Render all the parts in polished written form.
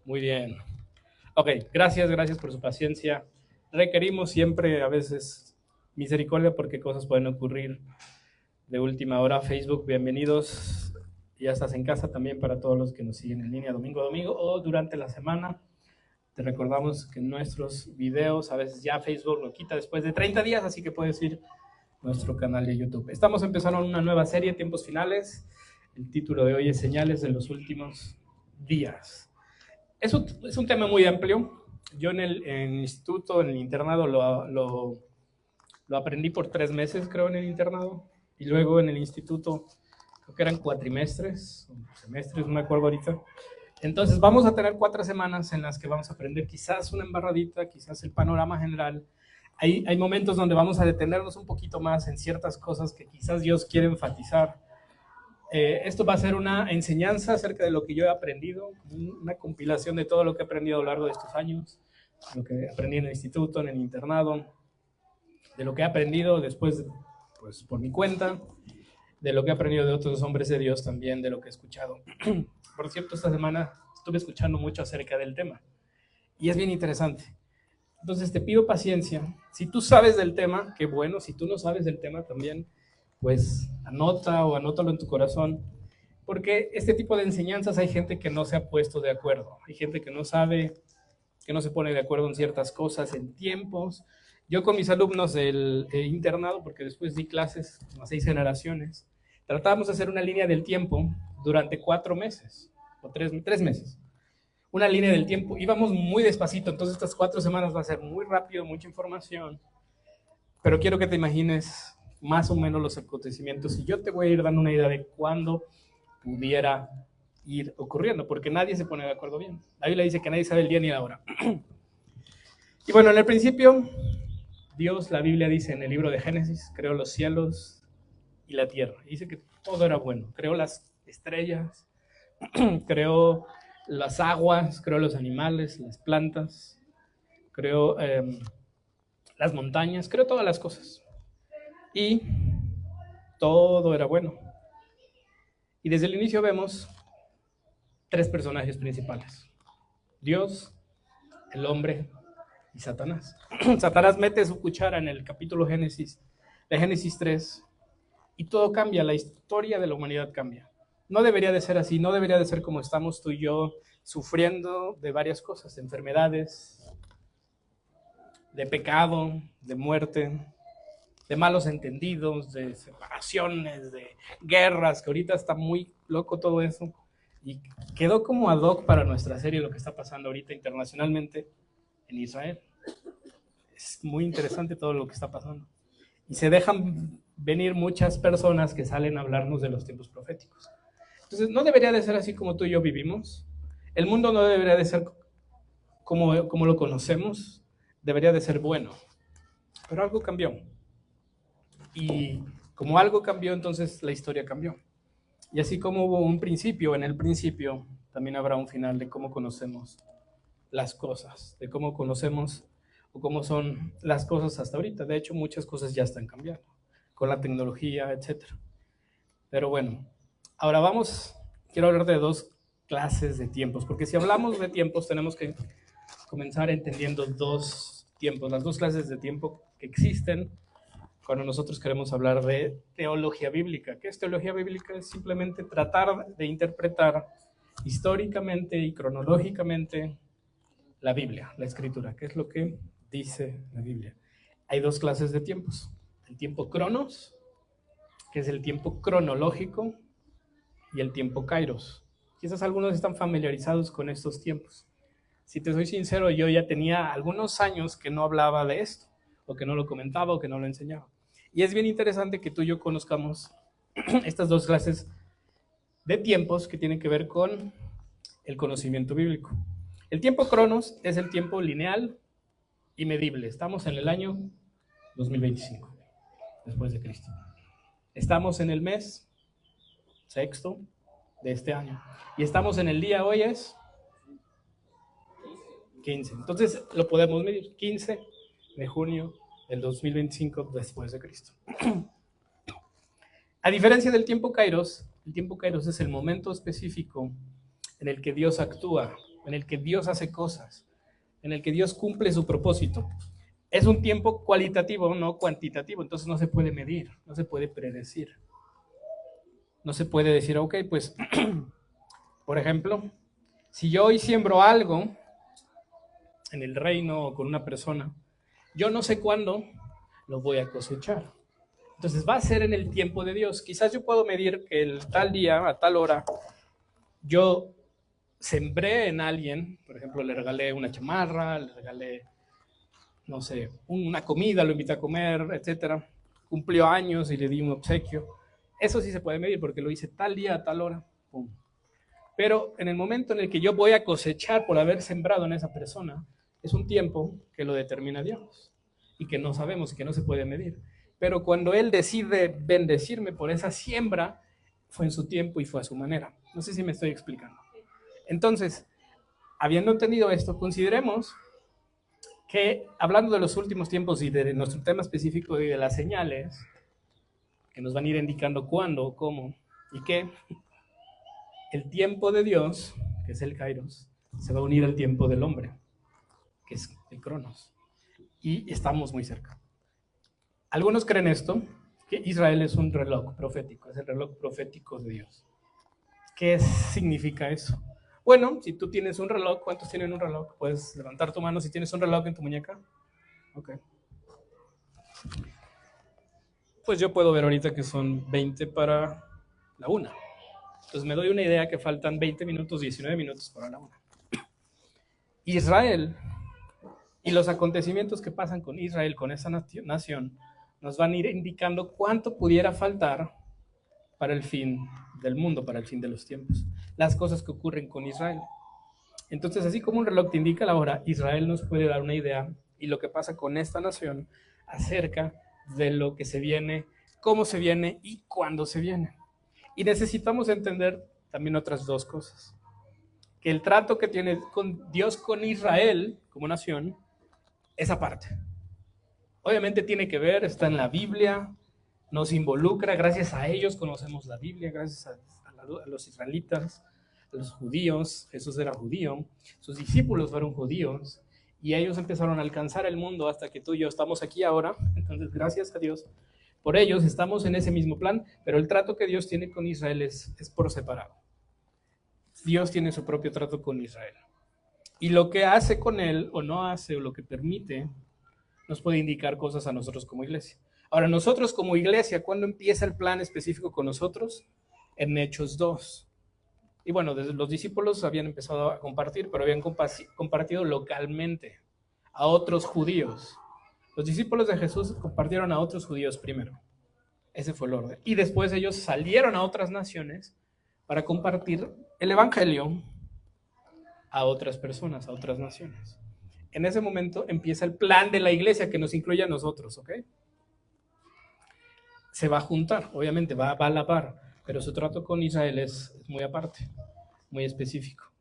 Muy bien. Ok, gracias por su paciencia. Requerimos siempre a veces misericordia porque cosas pueden ocurrir de última hora. Facebook, bienvenidos. Ya estás en casa también para todos los que nos siguen en línea domingo a domingo o durante la semana. Te recordamos que nuestros videos a veces ya Facebook lo quita después de 30 días, así que puedes ir a nuestro canal de YouTube. Estamos empezando una nueva serie, Tiempos Finales. El título de hoy es Señales de los Últimos Días. Es un tema muy amplio. Yo en el instituto, en el internado, lo aprendí por 3 meses, creo, en el internado. Y luego en el instituto, creo que eran cuatrimestres, o semestres, no me acuerdo ahorita. Entonces vamos a tener 4 semanas en las que vamos a aprender quizás una embarradita, quizás el panorama general. Hay momentos donde vamos a detenernos un poquito más en ciertas cosas que quizás Dios quiere enfatizar. Esto va a ser una enseñanza acerca de lo que yo he aprendido, una compilación de todo lo que he aprendido a lo largo de estos años, lo que aprendí en el instituto, en el internado, de lo que he aprendido después, pues por mi cuenta, de lo que he aprendido de otros hombres de Dios también, de lo que he escuchado. Por cierto, esta semana estuve escuchando mucho acerca del tema y es bien interesante. Entonces te pido paciencia. Si tú sabes del tema, qué bueno. Si tú no sabes del tema también, pues anótalo en tu corazón. Porque este tipo de enseñanzas hay gente que no se ha puesto de acuerdo. Hay gente que no sabe, que no se pone de acuerdo en ciertas cosas, en tiempos. Yo con mis alumnos del internado, porque después di clases a 6 generaciones, tratábamos de hacer una línea del tiempo durante 4 meses, o 3 meses. Una línea del tiempo. Íbamos muy despacito, entonces estas 4 semanas va a ser muy rápido, mucha información, pero quiero que te imagines más o menos los acontecimientos y yo te voy a ir dando una idea de cuándo pudiera ir ocurriendo, porque nadie se pone de acuerdo bien. La Biblia dice que nadie sabe el día ni la hora. Y bueno, en el principio, Dios, la Biblia dice en el libro de Génesis, creó los cielos y la tierra. Y dice que todo era bueno. Creó las estrellas, creó las aguas, creó los animales, las plantas, creó las montañas, creó todas las cosas. Y todo era bueno. Y desde el inicio vemos 3 personajes principales: Dios, el hombre y Satanás. Satanás mete su cuchara en el capítulo de Génesis 3 y todo cambia, la historia de la humanidad cambia. No debería de ser así, no debería de ser como estamos tú y yo sufriendo de varias cosas, de enfermedades, de pecado, de muerte, de malos entendidos, de separaciones, de guerras, que ahorita está muy loco todo eso. Y quedó como ad hoc para nuestra serie lo que está pasando ahorita internacionalmente en Israel. Es muy interesante todo lo que está pasando. Y se dejan venir muchas personas que salen a hablarnos de los tiempos proféticos. Entonces, no debería de ser así como tú y yo vivimos. El mundo no debería de ser como lo conocemos. Debería de ser bueno. Pero algo cambió. Y como algo cambió, entonces la historia cambió. Y así como hubo un principio, en el principio también habrá un final de cómo conocemos las cosas, de cómo conocemos o cómo son las cosas hasta ahorita. De hecho, muchas cosas ya están cambiando con la tecnología, etcétera. Pero bueno, ahora quiero hablar de 2 clases de tiempos, porque si hablamos de tiempos tenemos que comenzar entendiendo 2 tiempos, las 2 clases de tiempo que existen cuando nosotros queremos hablar de teología bíblica. ¿Qué es teología bíblica? Es simplemente tratar de interpretar históricamente y cronológicamente la Biblia, la escritura. ¿Qué es lo que dice la Biblia? Hay 2 clases de tiempos. El tiempo cronos, que es el tiempo cronológico, y el tiempo kairos. Quizás algunos están familiarizados con estos tiempos. Si te soy sincero, yo ya tenía algunos años que no hablaba de esto, o que no lo comentaba, o que no lo enseñaba. Y es bien interesante que tú y yo conozcamos estas 2 clases de tiempos que tienen que ver con el conocimiento bíblico. El tiempo cronos es el tiempo lineal y medible. Estamos en el año 2025, después de Cristo. Estamos en el mes sexto de este año. Y estamos en el día, hoy es 15. Entonces lo podemos medir, 15 de junio del 2025 después de Cristo. A diferencia del tiempo Kairos, el tiempo Kairos es el momento específico en el que Dios actúa, en el que Dios hace cosas, en el que Dios cumple su propósito. Es un tiempo cualitativo, no cuantitativo, entonces no se puede medir, no se puede predecir. No se puede decir, ok, pues, por ejemplo, si yo hoy siembro algo en el reino o con una persona, yo no sé cuándo lo voy a cosechar. Entonces va a ser en el tiempo de Dios. Quizás yo puedo medir que el tal día, a tal hora, yo sembré en alguien, por ejemplo, le regalé una chamarra, le regalé, no sé, una comida, lo invité a comer, etcétera. Cumplió años y le di un obsequio. Eso sí se puede medir porque lo hice tal día, a tal hora. Pum. Pero en el momento en el que yo voy a cosechar por haber sembrado en esa persona, es un tiempo que lo determina Dios y que no sabemos y que no se puede medir. Pero cuando Él decide bendecirme por esa siembra, fue en su tiempo y fue a su manera. No sé si me estoy explicando. Entonces, habiendo entendido esto, consideremos que hablando de los últimos tiempos y de nuestro tema específico y de las señales que nos van a ir indicando cuándo, cómo y qué, el tiempo de Dios, que es el Kairos, se va a unir al tiempo del hombre, que es el Cronos. Y estamos muy cerca. Algunos creen esto, que Israel es un reloj profético, es el reloj profético de Dios. ¿Qué significa eso? Bueno, si tú tienes un reloj, ¿cuántos tienen un reloj? Puedes levantar tu mano si tienes un reloj en tu muñeca. Ok. Pues yo puedo ver ahorita que son 20 para la 1. Entonces me doy una idea que faltan 20 minutos, 19 minutos para la 1. Israel y los acontecimientos que pasan con Israel, con esa nación, nos van a ir indicando cuánto pudiera faltar para el fin del mundo, para el fin de los tiempos. Las cosas que ocurren con Israel. Entonces, así como un reloj te indica la hora, Israel nos puede dar una idea y lo que pasa con esta nación acerca de lo que se viene, cómo se viene y cuándo se viene. Y necesitamos entender también otras dos cosas. Que el trato que tiene con Dios con Israel como nación es aparte. Obviamente tiene que ver, está en la Biblia, nos involucra, gracias a ellos conocemos la Biblia, gracias a los israelitas, a los judíos. Jesús era judío, sus discípulos fueron judíos y ellos empezaron a alcanzar el mundo hasta que tú y yo estamos aquí ahora. Entonces, gracias a Dios por ellos, estamos en ese mismo plan, pero el trato que Dios tiene con Israel es por separado. Dios tiene su propio trato con Israel. Y lo que hace con él o no hace o lo que permite nos puede indicar cosas a nosotros como iglesia. Ahora, nosotros como iglesia, ¿cuándo empieza el plan específico con nosotros? En Hechos 2. Y bueno, desde los discípulos habían empezado a compartir, pero habían compartido localmente a otros judíos. Los discípulos de Jesús compartieron a otros judíos primero. Ese fue el orden. Y después ellos salieron a otras naciones para compartir el evangelio a otras personas, a otras naciones. En ese momento empieza el plan de la iglesia que nos incluye a nosotros, ¿ok? Se va a juntar, obviamente, va a la par, pero su trato con Israel es muy aparte, muy específico.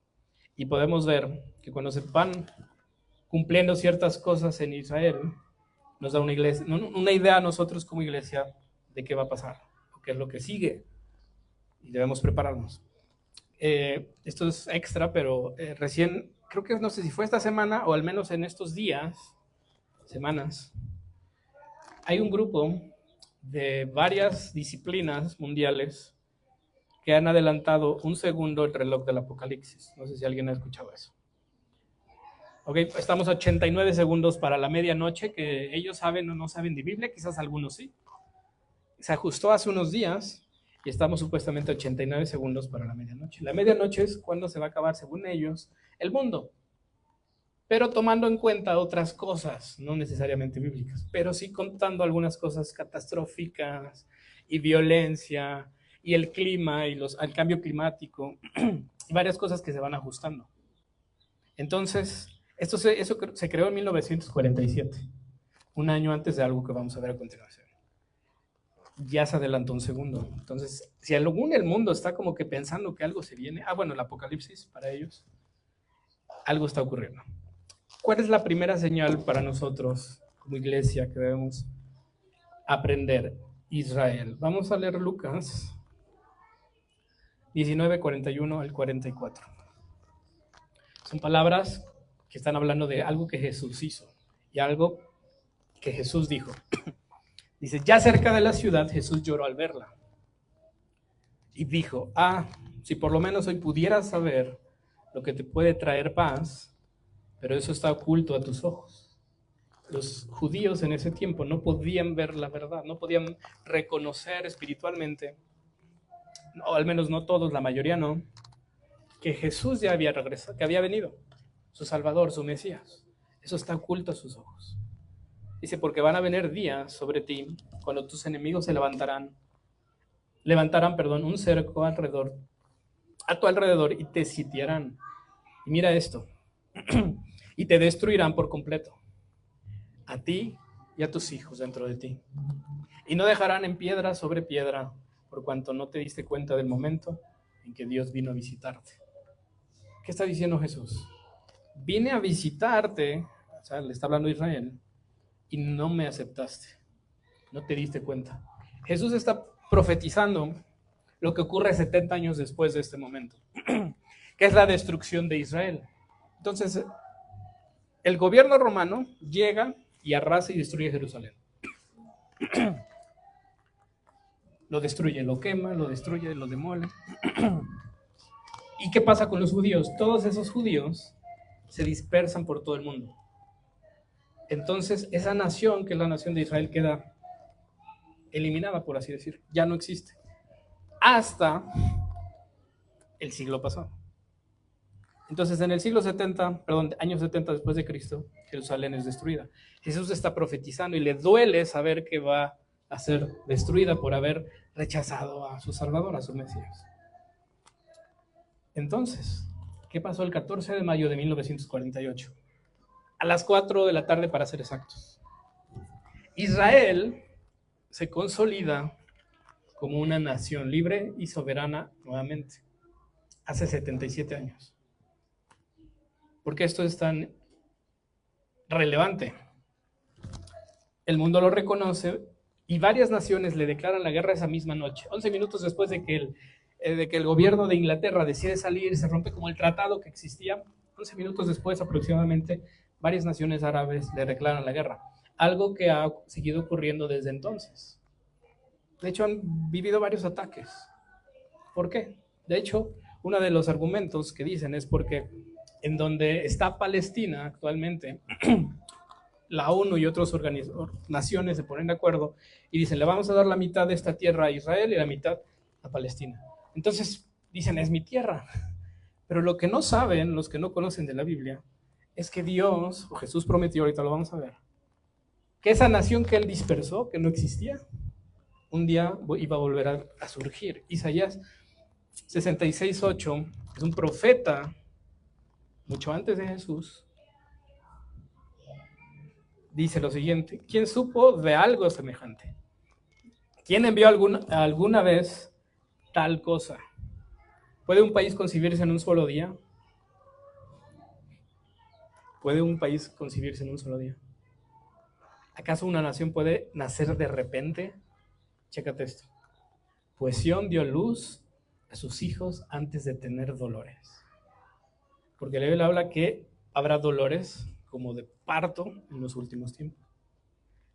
Y podemos ver que cuando se van cumpliendo ciertas cosas en Israel, nos da una idea a nosotros como iglesia de qué va a pasar, o qué es lo que sigue, y debemos prepararnos. Esto es extra, pero recién, creo que no sé si fue esta semana o al menos en estos semanas, hay un grupo de varias disciplinas mundiales que han adelantado un segundo el reloj del Apocalipsis. No sé si alguien ha escuchado eso. Ok, estamos a 89 segundos para la medianoche, que ellos saben o no saben de Biblia, quizás algunos sí. Se ajustó hace unos días y estamos supuestamente a 89 segundos para la medianoche. La medianoche es cuando se va a acabar, según ellos, el mundo. Pero tomando en cuenta otras cosas, no necesariamente bíblicas, pero sí contando algunas cosas catastróficas y violencia y el clima y el cambio climático y varias cosas que se van ajustando. Entonces, eso se creó en 1947, un año antes de algo que vamos a ver a continuación. Ya se adelantó un segundo. Entonces, si algún el mundo está como que pensando que algo se viene, bueno, el apocalipsis para ellos, algo está ocurriendo. ¿Cuál es la primera señal para nosotros como iglesia que debemos aprender? Israel. Vamos a leer Lucas 19, 41 al 44. Son palabras que están hablando de algo que Jesús hizo y algo que Jesús dijo. Dice, ya cerca de la ciudad, Jesús lloró al verla. Y dijo, si por lo menos hoy pudieras saber lo que te puede traer paz, pero eso está oculto a tus ojos. Los judíos en ese tiempo no podían ver la verdad, no podían reconocer espiritualmente, o al menos no todos, la mayoría no, que Jesús ya había regresado, que había venido, su Salvador, su Mesías. Eso está oculto a sus ojos. Dice, porque van a venir días sobre ti cuando tus enemigos se levantarán un cerco a tu alrededor y te sitiarán. Y mira esto, y te destruirán por completo, a ti y a tus hijos dentro de ti. Y no dejarán en piedra sobre piedra, por cuanto no te diste cuenta del momento en que Dios vino a visitarte. ¿Qué está diciendo Jesús? Vine a visitarte, o sea, le está hablando a Israel, y no me aceptaste, no te diste cuenta. Jesús está profetizando lo que ocurre 70 años después de este momento, que es la destrucción de Israel. Entonces, el gobierno romano llega y arrasa y destruye Jerusalén. Lo destruye, lo quema, lo destruye, lo demole. ¿Y qué pasa con los judíos? Todos esos judíos se dispersan por todo el mundo. Entonces, esa nación, que es la nación de Israel, queda eliminada, por así decir. Ya no existe. Hasta el siglo pasado. Entonces, en el años 70 después de Cristo, Jerusalén es destruida. Jesús está profetizando y le duele saber que va a ser destruida por haber rechazado a su Salvador, a su Mesías. Entonces, ¿qué pasó el 14 de mayo de 1948? A las 4 de la tarde, para ser exactos. Israel se consolida como una nación libre y soberana nuevamente, hace 77 años. ¿Por qué esto es tan relevante? El mundo lo reconoce y varias naciones le declaran la guerra esa misma noche. 11 minutos después de que el gobierno de Inglaterra decide salir, se rompe como el tratado que existía. 11 minutos después aproximadamente, varias naciones árabes le declaran la guerra. Algo que ha seguido ocurriendo desde entonces. De hecho, han vivido varios ataques. ¿Por qué? De hecho, uno de los argumentos que dicen es porque en donde está Palestina actualmente, la ONU y otras naciones se ponen de acuerdo y dicen, le vamos a dar la mitad de esta tierra a Israel y la mitad a Palestina. Entonces dicen, es mi tierra. Pero lo que no saben, los que no conocen de la Biblia, es que Dios, o Jesús prometió, ahorita lo vamos a ver, que esa nación que él dispersó, que no existía, un día iba a volver a surgir. Isaías 66:8 es un profeta, mucho antes de Jesús, dice lo siguiente: ¿quién supo de algo semejante? ¿Quién envió alguna vez tal cosa? ¿Puede un país concebirse en un solo día? ¿Puede un país concebirse en un solo día? ¿Acaso una nación puede nacer de repente? Chécate esto. Pues Sión dio luz a sus hijos antes de tener dolores. Porque la Biblia habla que habrá dolores como de parto en los últimos tiempos.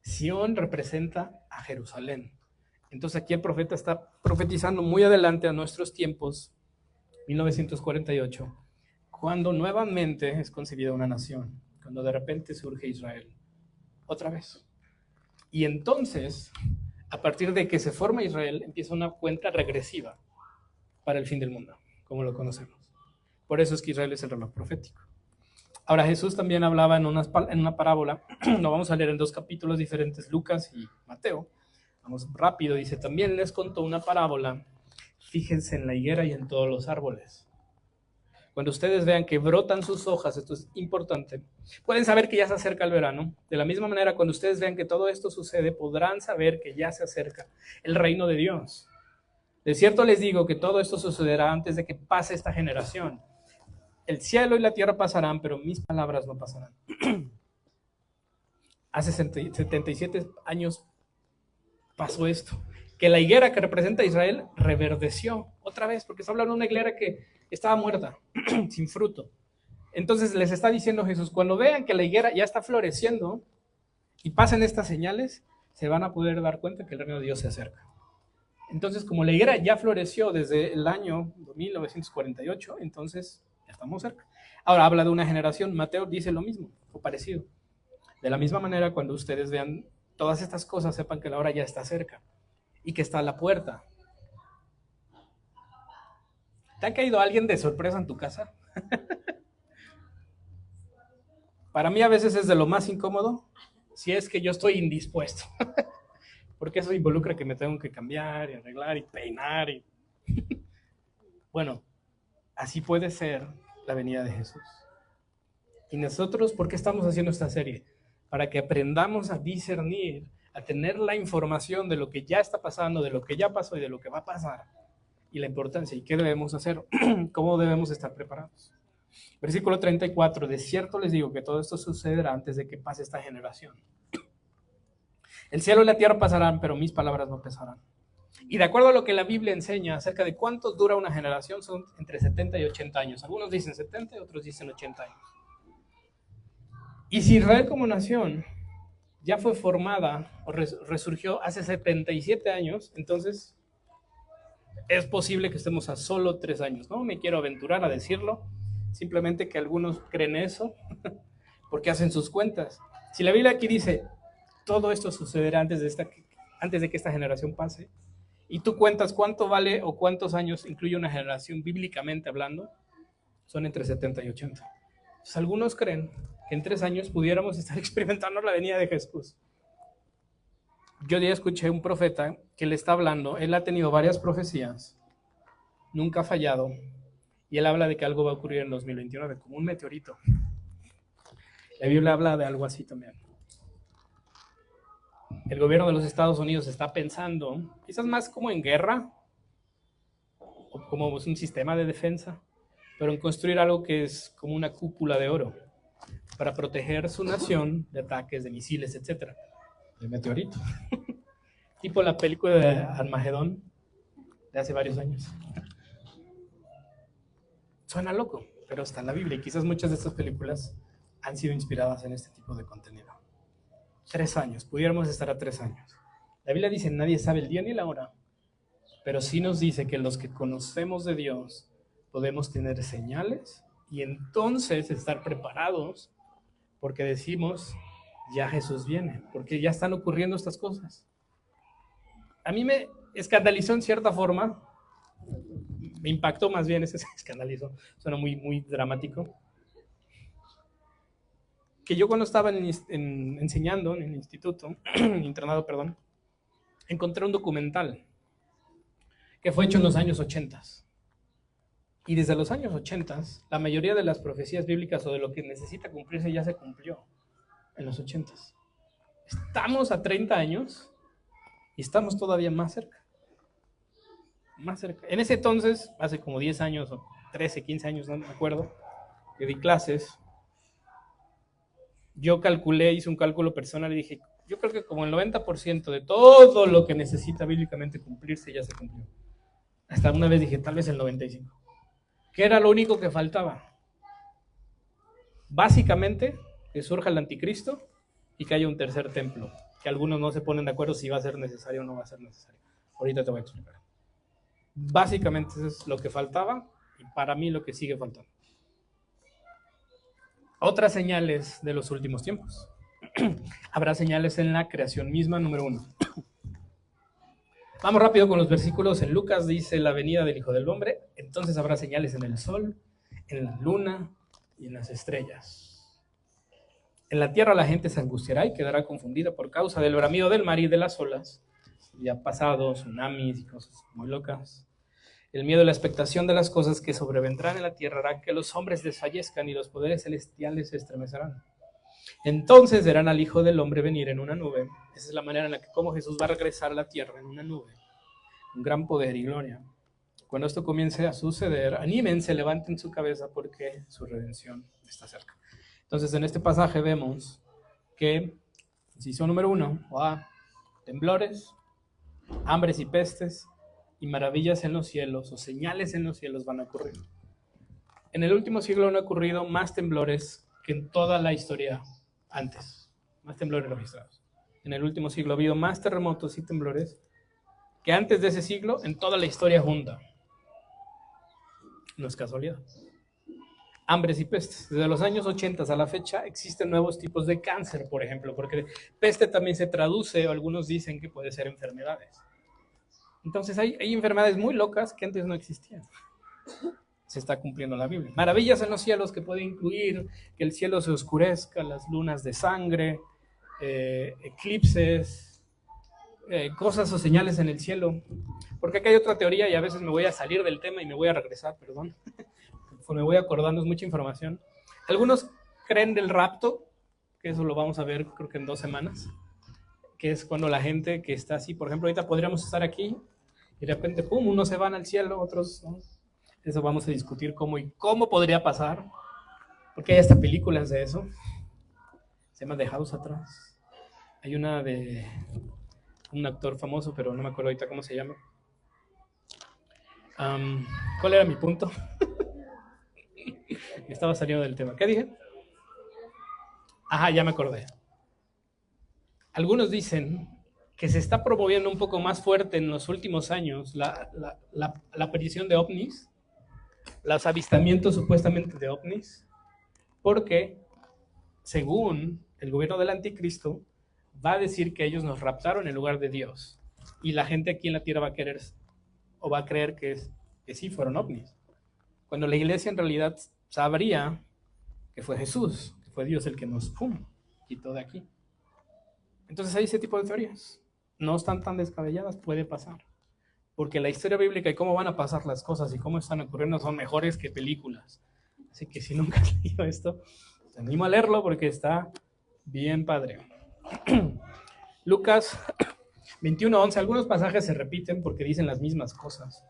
Sión representa a Jerusalén. Entonces aquí el profeta está profetizando muy adelante a nuestros tiempos, 1948, cuando nuevamente es concebida una nación, cuando de repente surge Israel, otra vez. Y entonces, a partir de que se forma Israel, empieza una cuenta regresiva para el fin del mundo, como lo conocemos. Por eso es que Israel es el reloj profético. Ahora, Jesús también hablaba en una parábola, lo vamos a leer en 2 capítulos diferentes, Lucas y Mateo. Vamos rápido, dice, también les contó una parábola, fíjense en la higuera y en todos los árboles. Cuando ustedes vean que brotan sus hojas, esto es importante, pueden saber que ya se acerca el verano. De la misma manera, cuando ustedes vean que todo esto sucede, podrán saber que ya se acerca el reino de Dios. De cierto les digo que todo esto sucederá antes de que pase esta generación. El cielo y la tierra pasarán, pero mis palabras no pasarán. Hace 77 años pasó esto, que la higuera que representa a Israel reverdeció otra vez, porque está hablando de una higuera que estaba muerta, sin fruto. Entonces les está diciendo Jesús, cuando vean que la higuera ya está floreciendo y pasen estas señales, se van a poder dar cuenta que el reino de Dios se acerca. Entonces, como la higuera ya floreció desde el año 1948, entonces ya estamos cerca. Ahora habla de una generación, Mateo dice lo mismo, o parecido. De la misma manera, cuando ustedes vean todas estas cosas, sepan que la hora ya está cerca y que está a la puerta. ¿Te ha caído alguien de sorpresa en tu casa? Para mí a veces es de lo más incómodo si es que yo estoy indispuesto. Porque eso involucra que me tengo que cambiar y arreglar y peinar. Bueno, así puede ser la venida de Jesús. Y nosotros, ¿por qué estamos haciendo esta serie? Para que aprendamos a discernir, a tener la información de lo que ya está pasando, de lo que ya pasó y de lo que va a pasar. Y la importancia y qué debemos hacer, cómo debemos estar preparados. Versículo 34, de cierto les digo que todo esto sucederá antes de que pase esta generación. El cielo y la tierra pasarán, pero mis palabras no pasarán. Y de acuerdo a lo que la Biblia enseña acerca de cuánto dura una generación, son entre 70 y 80 años. Algunos dicen 70, otros dicen 80 años. Y si Israel como nación ya fue formada o resurgió hace 77 años, entonces es posible que estemos a solo 3 años. No me quiero aventurar a decirlo, simplemente que algunos creen eso porque hacen sus cuentas. Si la Biblia aquí dice, todo esto sucederá antes de que esta generación pase, y tú cuentas cuánto vale o cuántos años incluye una generación bíblicamente hablando, son entre 70 y 80. Entonces, algunos creen que en 3 años pudiéramos estar experimentando la venida de Jesús. Yo ya escuché un profeta que le está hablando, él ha tenido varias profecías, nunca ha fallado, y él habla de que algo va a ocurrir en 2029, como un meteorito. La Biblia habla de algo así también. El gobierno de los Estados Unidos está pensando, quizás más como en guerra, o como un sistema de defensa, pero en construir algo que es como una cúpula de oro, para proteger su nación de ataques, de misiles, etc. De meteorito. Tipo la película de Armagedón, de hace varios años. Suena loco, pero está en la Biblia, y quizás muchas de estas películas han sido inspiradas en este tipo de contenido. 3 años, pudiéramos estar a 3 años. La Biblia dice, nadie sabe el día ni la hora, pero sí nos dice que los que conocemos de Dios podemos tener señales y entonces estar preparados porque decimos, ya Jesús viene, porque ya están ocurriendo estas cosas. A mí me escandalizó en cierta forma, me impactó más bien, ese escandalizó, suena muy, muy dramático, que yo cuando estaba enseñando en el instituto, internado, perdón, encontré un documental que fue hecho en los años 80. Y desde los años 80, la mayoría de las profecías bíblicas o de lo que necesita cumplirse ya se cumplió en los 80. Estamos a 30 años y estamos todavía más cerca. Más cerca. En ese entonces, hace como 10 años o 13, 15 años, no me acuerdo, que di clases, yo calculé, hice un cálculo personal y dije, yo creo que como el 90% de todo lo que necesita bíblicamente cumplirse ya se cumplió. Hasta una vez dije, tal vez el 95%. ¿Qué era lo único que faltaba? Básicamente, que surja el anticristo y que haya un tercer templo, que algunos no se ponen de acuerdo si va a ser necesario o no va a ser necesario. Ahorita te voy a explicar. Básicamente eso es lo que faltaba y para mí lo que sigue faltando. Otras señales de los últimos tiempos. Habrá señales en la creación misma, número 1. Vamos rápido con los versículos. En Lucas dice la venida del Hijo del Hombre, entonces habrá señales en el sol, en la luna y en las estrellas. En la tierra la gente se angustiará y quedará confundida por causa del bramido del mar y de las olas. Ya pasado, tsunamis y cosas muy locas. El miedo y la expectación de las cosas que sobrevendrán en la tierra harán que los hombres desfallezcan y los poderes celestiales se estremecerán. Entonces verán al Hijo del Hombre venir en una nube. Esa es la manera en la que como Jesús va a regresar a la tierra en una nube, con gran poder y gloria. Cuando esto comience a suceder, anímense, levanten su cabeza porque su redención está cerca. Entonces en este pasaje vemos que, inciso número 1, temblores, hambres y pestes, y maravillas en los cielos o señales en los cielos van a ocurrir. En el último siglo han ocurrido más temblores que en toda la historia antes. Más temblores registrados. En el último siglo ha habido más terremotos y temblores que antes de ese siglo en toda la historia junta. No es casualidad. Hambres y pestes. Desde los años 80 a la fecha existen nuevos tipos de cáncer, por ejemplo, porque peste también se traduce, o algunos dicen que puede ser enfermedades. Entonces hay enfermedades muy locas que antes no existían. Se está cumpliendo la Biblia. Maravillas en los cielos que puede incluir que el cielo se oscurezca, las lunas de sangre, eclipses, cosas o señales en el cielo. Porque acá hay otra teoría y a veces me voy a salir del tema y me voy a regresar, perdón. Me voy acordando, es mucha información. Algunos creen del rapto, que eso lo vamos a ver creo que en 2 semanas, que es cuando la gente que está así, por ejemplo, ahorita podríamos estar aquí y de repente, pum, unos se van al cielo, otros no. Eso vamos a discutir cómo y cómo podría pasar, porque hay hasta películas de eso. Se llama The House atrás. Hay una de un actor famoso, pero no me acuerdo ahorita cómo se llama. ¿Cuál era mi punto? Estaba saliendo del tema. ¿Qué dije? Ajá, ya me acordé. Algunos dicen que se está promoviendo un poco más fuerte en los últimos años la aparición de ovnis, los avistamientos supuestamente de ovnis, porque según el gobierno del anticristo va a decir que ellos nos raptaron en lugar de Dios y la gente aquí en la tierra va a querer o va a creer que sí fueron ovnis, cuando la iglesia en realidad sabría que fue Jesús, que fue Dios el que nos quitó de aquí. Entonces hay ese tipo de teorías, no están tan descabelladas, puede pasar, porque la historia bíblica y cómo van a pasar las cosas y cómo están ocurriendo son mejores que películas. Así que si nunca has leído esto, te animo a leerlo porque está bien padre. Lucas 21:11, algunos pasajes se repiten porque dicen las mismas cosas,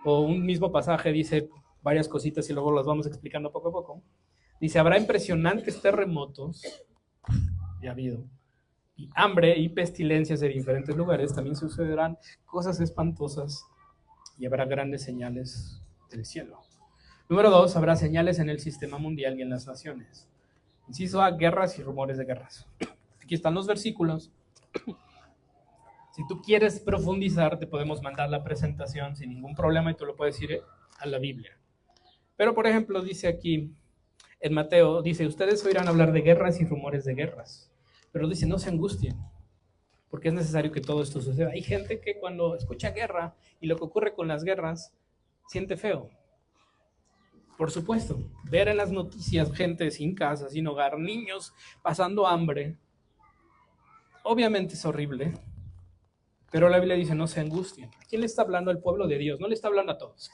o un mismo pasaje dice varias cositas y luego las vamos explicando poco a poco. Dice, habrá impresionantes terremotos, ya ha habido, y hambre y pestilencias en diferentes lugares, también sucederán cosas espantosas y habrá grandes señales del cielo. Número 2, habrá señales en el sistema mundial y en las naciones. Inciso A, guerras y rumores de guerras. Aquí están los versículos. Si tú quieres profundizar, te podemos mandar la presentación sin ningún problema y tú lo puedes ir a la Biblia. Pero, por ejemplo, dice aquí, en Mateo, dice, ustedes oirán hablar de guerras y rumores de guerras. Pero dice, no se angustien, porque es necesario que todo esto suceda. Hay gente que cuando escucha guerra y lo que ocurre con las guerras, siente feo. Por supuesto, ver en las noticias gente sin casa, sin hogar, niños pasando hambre, obviamente es horrible, pero la Biblia dice, no se angustien. ¿A quién le está hablando? Al pueblo de Dios, no le está hablando a todos.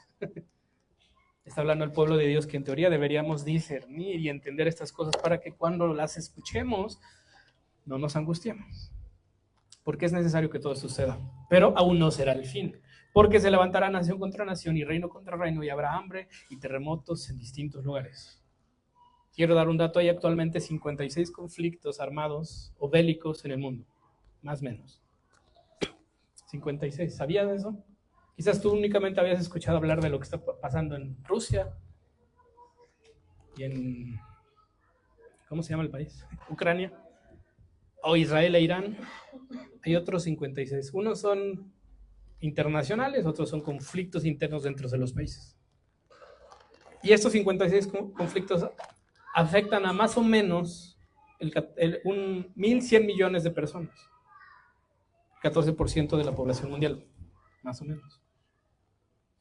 Está hablando al pueblo de Dios que en teoría deberíamos discernir y entender estas cosas para que cuando las escuchemos no nos angustiemos, porque es necesario que todo suceda, pero aún no será el fin, porque se levantará nación contra nación y reino contra reino y habrá hambre y terremotos en distintos lugares. Quiero dar un dato, hay actualmente 56 conflictos armados o bélicos en el mundo, más o menos. 56, ¿sabías de eso? Quizás tú únicamente habías escuchado hablar de lo que está pasando en Rusia y en, ¿cómo se llama el país? Ucrania, o Israel e Irán. Hay otros 56. Unos son internacionales, otros son conflictos internos dentro de los países. Y estos 56 conflictos afectan a más o menos 1.100 millones de personas. 14% de la población mundial, más o menos.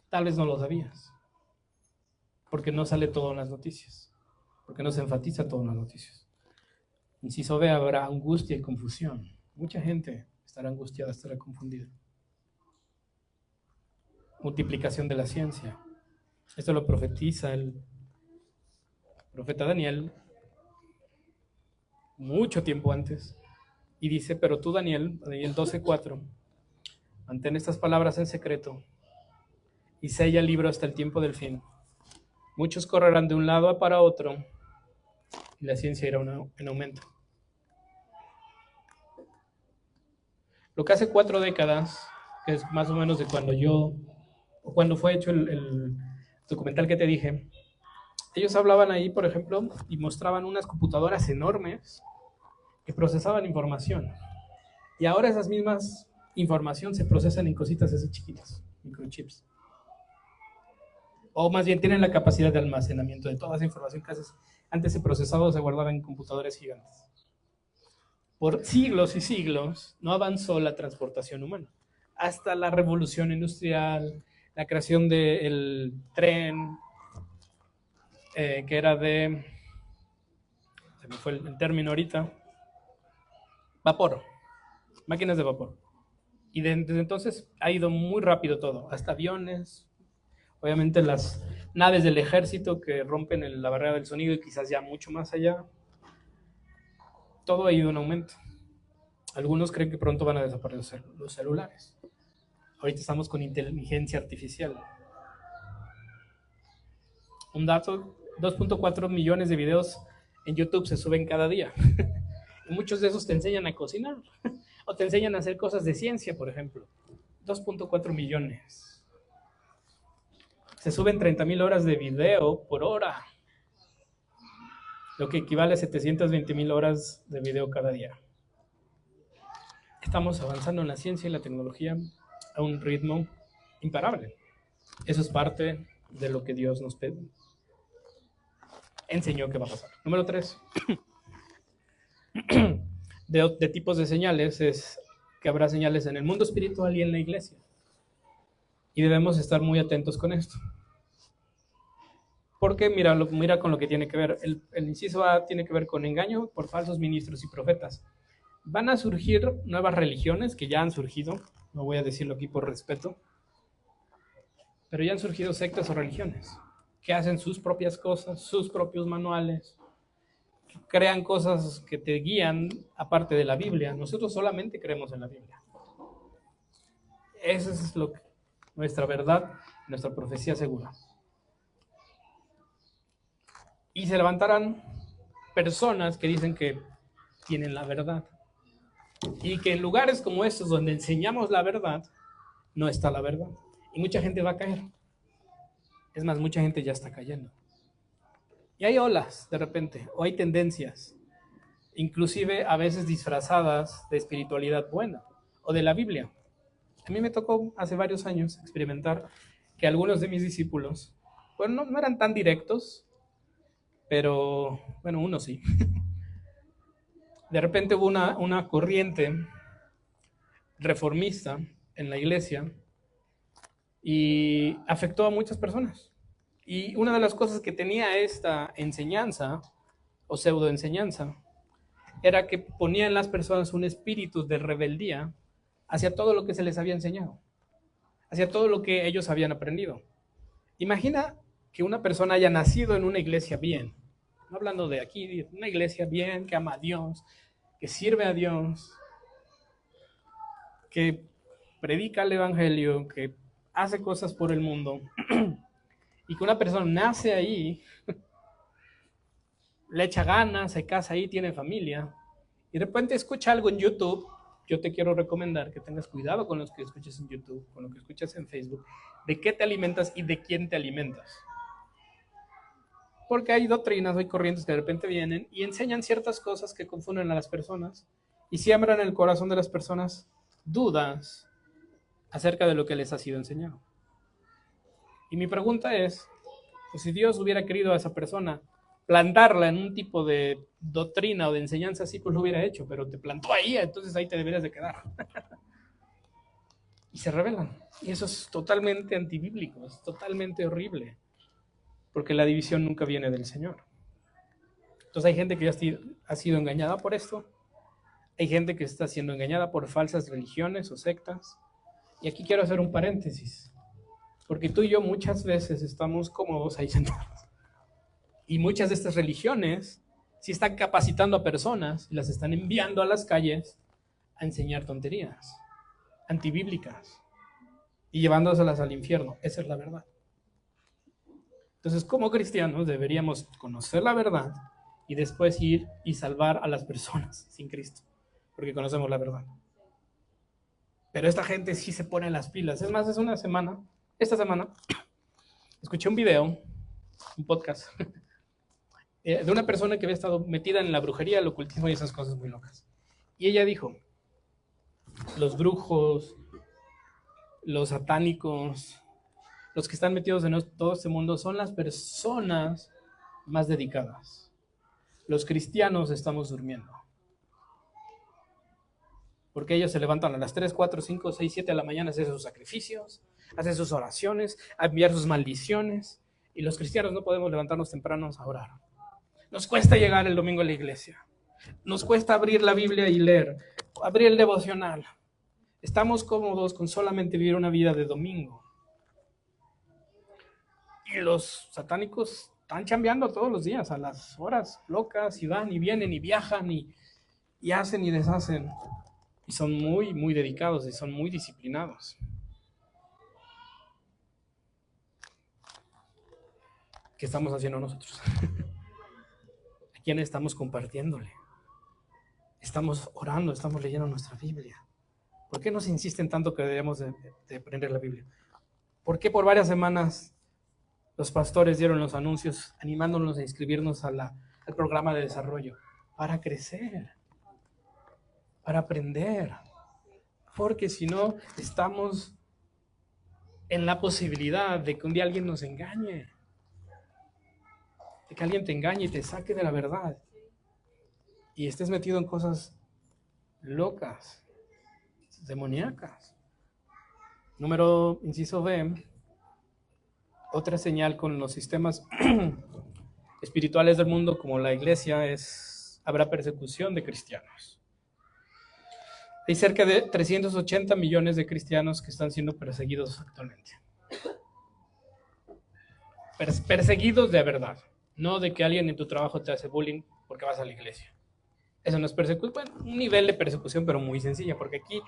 Tal vez no lo sabías, porque no sale todo en las noticias, porque no se enfatiza todo en las noticias. Inciso B, habrá angustia y confusión. Mucha gente estará angustiada, estará confundida. Multiplicación de la ciencia. Esto lo profetiza el profeta Daniel mucho tiempo antes. Y dice, pero tú, Daniel 12:4, mantén estas palabras en secreto y sella el libro hasta el tiempo del fin. Muchos correrán de un lado para otro y la ciencia irá en aumento. Lo que hace 4 décadas, que es más o menos de cuando fue hecho el documental que te dije, Ellos hablaban ahí, por ejemplo, y mostraban unas computadoras enormes que procesaban información. Y ahora esas mismas información se procesan en cositas así chiquitas, microchips. O más bien tienen la capacidad de almacenamiento de toda esa información que antes se procesaba o se guardaba en computadores gigantes. Por siglos y siglos no avanzó la transportación humana. Hasta la revolución industrial, la creación del tren, que era de, se me fue el término ahorita, vapor, máquinas de vapor. Y desde entonces ha ido muy rápido todo, hasta aviones, obviamente las naves del ejército que rompen la barrera del sonido y quizás ya mucho más allá. Todo ha ido en aumento. Algunos creen que pronto van a desaparecer los celulares. Ahorita estamos con inteligencia artificial. Un dato, 2.4 millones de videos en YouTube se suben cada día. Y muchos de esos te enseñan a cocinar o te enseñan a hacer cosas de ciencia, por ejemplo. 2.4 millones. Se suben 30,000 horas de video por hora, lo que equivale a 720,000 horas de video cada día. Estamos avanzando en la ciencia y la tecnología a un ritmo imparable. Eso es parte de lo que Dios nos enseñó que va a pasar. Número 3. De tipos de señales es que habrá señales en el mundo espiritual y en la iglesia. Y debemos estar muy atentos con esto. Porque mira con lo que tiene que ver. El inciso A tiene que ver con engaño por falsos ministros y profetas. Van a surgir nuevas religiones que ya han surgido. No voy a decirlo aquí por respeto. Pero ya han surgido sectas o religiones que hacen sus propias cosas, sus propios manuales, que crean cosas que te guían aparte de la Biblia. Nosotros solamente creemos en la Biblia. Esa es nuestra verdad, nuestra profecía segura. Y se levantarán personas que dicen que tienen la verdad. Y que en lugares como estos, donde enseñamos la verdad, no está la verdad. Y mucha gente va a caer. Es más, mucha gente ya está cayendo. Y hay olas de repente, o hay tendencias, inclusive a veces disfrazadas de espiritualidad buena, o de la Biblia. A mí me tocó hace varios años experimentar que algunos de mis discípulos, bueno, no eran tan directos, pero bueno, uno sí. De repente hubo una corriente reformista en la iglesia y afectó a muchas personas. Y una de las cosas que tenía esta enseñanza, o pseudoenseñanza, era que ponía en las personas un espíritu de rebeldía hacia todo lo que se les había enseñado, hacia todo lo que ellos habían aprendido. Imagina que una persona haya nacido en una iglesia bien, no hablando de aquí, una iglesia bien, que ama a Dios, que sirve a Dios, que predica el evangelio, que hace cosas por el mundo, y que una persona nace ahí, le echa ganas, se casa ahí, tiene familia, y de repente escucha algo en YouTube. Yo te quiero recomendar que tengas cuidado con lo que escuches en YouTube, con lo que escuchas en Facebook, de qué te alimentas y de quién te alimentas. Porque hay doctrinas, hay corrientes que de repente vienen y enseñan ciertas cosas que confunden a las personas y siembran en el corazón de las personas dudas acerca de lo que les ha sido enseñado. Y mi pregunta es, pues si Dios hubiera querido a esa persona plantarla en un tipo de doctrina o de enseñanza así, pues lo hubiera hecho, pero te plantó ahí, entonces ahí te deberías de quedar. Y se rebelan. Y eso es totalmente antibíblico, es totalmente horrible, porque la división nunca viene del Señor. Entonces hay gente que ya ha sido engañada por esto, hay gente que está siendo engañada por falsas religiones o sectas. Y aquí quiero hacer un paréntesis, porque tú y yo muchas veces estamos cómodos ahí sentados. Y muchas de estas religiones sí están capacitando a personas y las están enviando a las calles a enseñar tonterías antibíblicas y llevándoselas al infierno. Esa es la verdad. Entonces, como cristianos deberíamos conocer la verdad y después ir y salvar a las personas sin Cristo, porque conocemos la verdad. Pero esta gente sí se pone las pilas. Es más, esta semana, escuché un video, un podcast, de una persona que había estado metida en la brujería, el ocultismo y esas cosas muy locas. Y ella dijo, los brujos, los satánicos, los que están metidos en todo este mundo son las personas más dedicadas. Los cristianos estamos durmiendo. Porque ellos se levantan a las 3, 4, 5, 6, 7 de la mañana a hacer sus sacrificios, a hacer sus oraciones, a enviar sus maldiciones. Y los cristianos no podemos levantarnos tempranos a orar. Nos cuesta llegar el domingo a la iglesia. Nos cuesta abrir la Biblia y leer, abrir el devocional. Estamos cómodos con solamente vivir una vida de domingo. Y los satánicos están chambeando todos los días a las horas locas y van y vienen y viajan y hacen y deshacen. Y son muy, muy dedicados y son muy disciplinados. ¿Qué estamos haciendo nosotros? ¿A quién estamos compartiéndole? Estamos orando, estamos leyendo nuestra Biblia. ¿Por qué nos insisten tanto que debemos de aprender la Biblia? ¿Por qué por varias semanas los pastores dieron los anuncios animándonos a inscribirnos al programa de desarrollo? Para crecer, para aprender. Porque si no, estamos en la posibilidad de que un día alguien nos engañe. De que alguien te engañe y te saque de la verdad. Y estés metido en cosas locas, demoníacas. Inciso B, otra señal con los sistemas espirituales del mundo como la iglesia es, habrá persecución de cristianos. Hay cerca de 380 millones de cristianos que están siendo perseguidos actualmente. Perseguidos de verdad, no de que alguien en tu trabajo te hace bullying porque vas a la iglesia. Eso no es persecución, bueno, un nivel de persecución, pero muy sencilla, porque aquí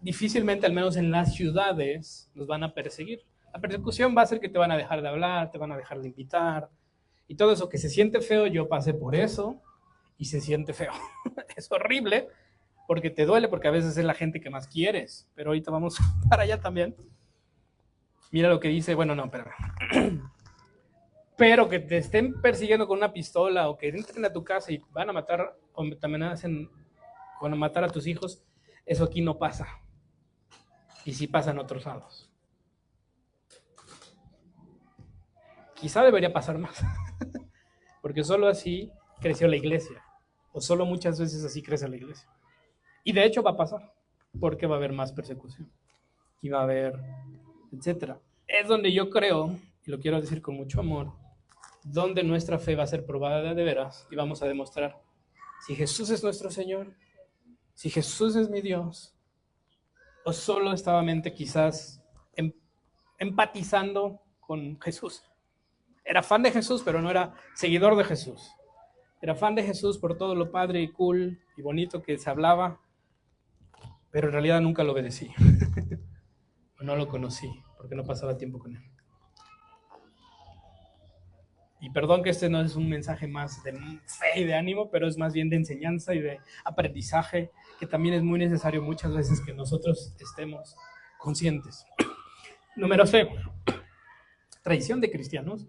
difícilmente, al menos en las ciudades, nos van a perseguir. La persecución va a ser que te van a dejar de hablar, te van a dejar de invitar, y todo eso que se siente feo, yo pasé por eso, y se siente feo. Es horrible, porque te duele, porque a veces es la gente que más quieres, pero ahorita vamos para allá también. Mira lo que dice, bueno, no, espérame. Pero que te estén persiguiendo con una pistola o que entren a tu casa y van a matar o te amenacen con matar a tus hijos, eso aquí no pasa. Y sí pasa en otros lados. Quizá debería pasar más, porque solo así creció la iglesia, o solo muchas veces así crece la iglesia. Y de hecho va a pasar, porque va a haber más persecución, y va a haber, etcétera. Es donde yo creo, y lo quiero decir con mucho amor, donde nuestra fe va a ser probada de veras y vamos a demostrar si Jesús es nuestro Señor, si Jesús es mi Dios, o solo estaba mente quizás empatizando con Jesús. Era fan de Jesús, pero no era seguidor de Jesús. Era fan de Jesús por todo lo padre y cool y bonito que se hablaba, pero en realidad nunca lo obedecí. O no lo conocí, porque no pasaba tiempo con él. Y perdón que este no es un mensaje más de fe y de ánimo, pero es más bien de enseñanza y de aprendizaje, que también es muy necesario muchas veces que nosotros estemos conscientes. Número C, traición de cristianos.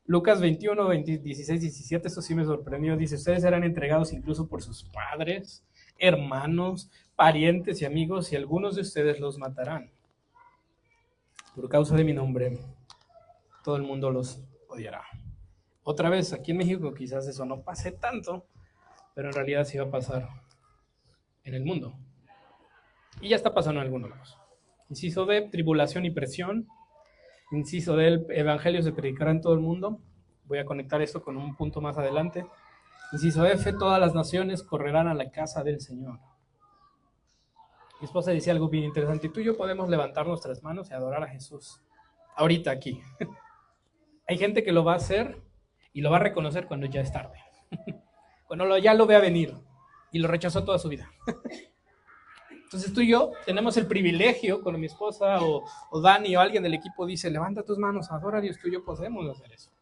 Lucas 21, 16, 17, esto sí me sorprendió. Dice, ustedes serán entregados incluso por sus padres, hermanos, parientes y amigos, y algunos de ustedes los matarán. Por causa de mi nombre, todo el mundo los odiará. Otra vez, aquí en México quizás eso no pase tanto, pero en realidad sí va a pasar en el mundo. Y ya está pasando en algunos lados. Inciso D, tribulación y presión. Inciso D, el evangelio se predicará en todo el mundo. Voy a conectar esto con un punto más adelante. Inciso F, todas las naciones correrán a la casa del Señor. Mi esposa decía algo bien interesante. Tú y yo podemos levantar nuestras manos y adorar a Jesús. Ahorita aquí. Hay gente que lo va a hacer y lo va a reconocer cuando ya es tarde. Cuando ya lo vea venir y lo rechazó toda su vida. Entonces tú y yo tenemos el privilegio, cuando mi esposa o Dani o alguien del equipo dice, levanta tus manos, adora a Dios, tú y yo podemos hacer eso.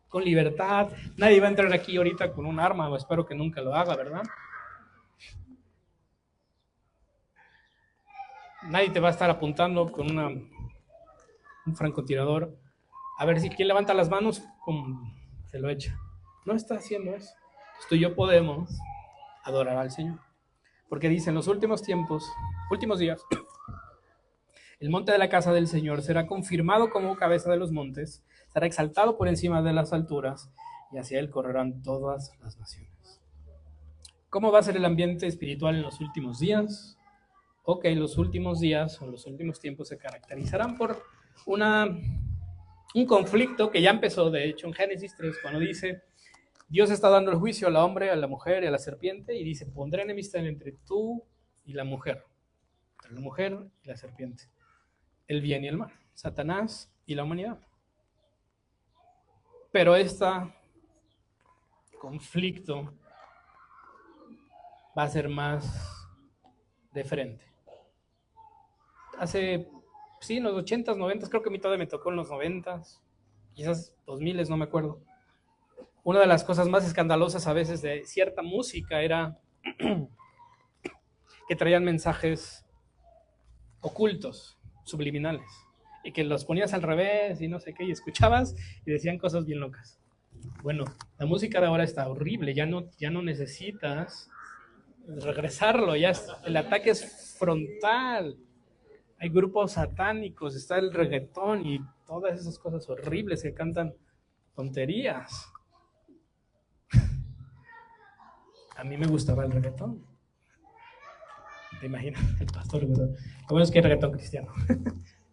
Con libertad. Nadie va a entrar aquí ahorita con un arma, o espero que nunca lo haga, ¿verdad? Nadie te va a estar apuntando con un francotirador. A ver si quien levanta las manos, pum, se lo echa. No está haciendo eso. Entonces tú y yo podemos adorar al Señor. Porque dice, en los últimos tiempos, últimos días, el monte de la casa del Señor será confirmado como cabeza de los montes, será exaltado por encima de las alturas, y hacia él correrán todas las naciones. ¿Cómo va a ser el ambiente espiritual en los últimos días? Ok, los últimos días o los últimos tiempos se caracterizarán por un conflicto que ya empezó, de hecho, en Génesis 3, cuando dice, Dios está dando el juicio al hombre, a la mujer y a la serpiente, y dice, pondré enemistad entre tú y la mujer, entre la mujer y la serpiente, el bien y el mal, Satanás y la humanidad. Pero este conflicto va a ser más de frente. Hace, sí, en los 80s, 90s, creo que a mí todavía me tocó en los 90s, quizás 2000s, no me acuerdo. Una de las cosas más escandalosas a veces de cierta música era que traían mensajes ocultos, subliminales, y que los ponías al revés y no sé qué, y escuchabas y decían cosas bien locas. Bueno, la música de ahora está horrible, ya no necesitas regresarlo, ya el ataque es frontal. Hay grupos satánicos, está el reggaetón y todas esas cosas horribles que cantan tonterías. A mí me gustaba el reggaetón. ¿Te imaginas? El pastor. Lo bueno es que es reggaetón cristiano.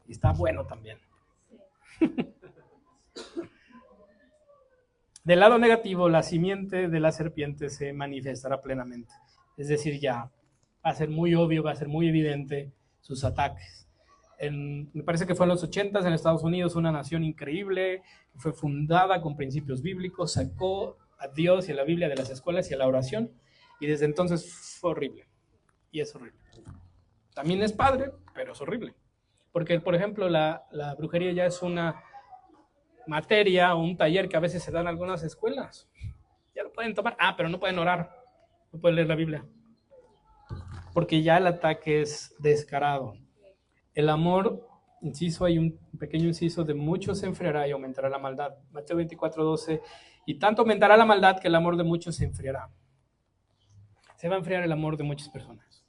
Y está bueno también. Del lado negativo, la simiente de la serpiente se manifestará plenamente. Es decir, ya va a ser muy obvio, va a ser muy evidente sus ataques. Me parece que fue en los 80s en Estados Unidos, una nación increíble, que fue fundada con principios bíblicos, sacó a Dios y a la Biblia de las escuelas y a la oración, y desde entonces fue horrible. Y es horrible. También es padre, pero es horrible. Porque, por ejemplo, la brujería ya es una materia o un taller que a veces se da en algunas escuelas. Ya lo pueden tomar. Pero no pueden orar. No pueden leer la Biblia. Porque ya el ataque es descarado. El amor, inciso, hay un pequeño inciso, de muchos se enfriará y aumentará la maldad. Mateo 24:12. Y tanto aumentará la maldad que el amor de muchos se enfriará. Se va a enfriar el amor de muchas personas.